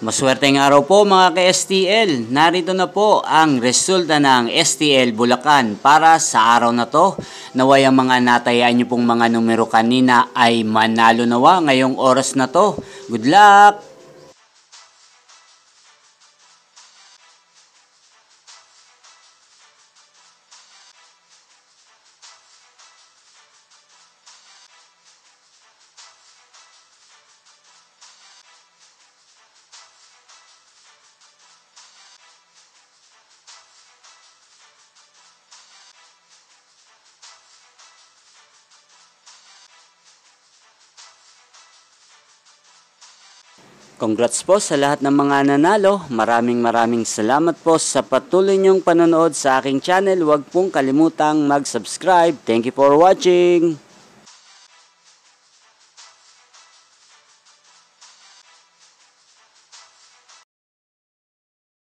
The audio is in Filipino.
Maswerteng araw po mga ka-STL. Narito na po ang resulta ng STL Bulacan para sa araw na to. Naway ang mga natayaan nyo pong mga numero kanina ay manalo nawa ngayong oras na to. Good luck! Congrats po sa lahat ng mga nanalo. Maraming salamat po sa patuloy niyong panonood sa aking channel. Huwag pong kalimutang mag-subscribe. Thank you for watching!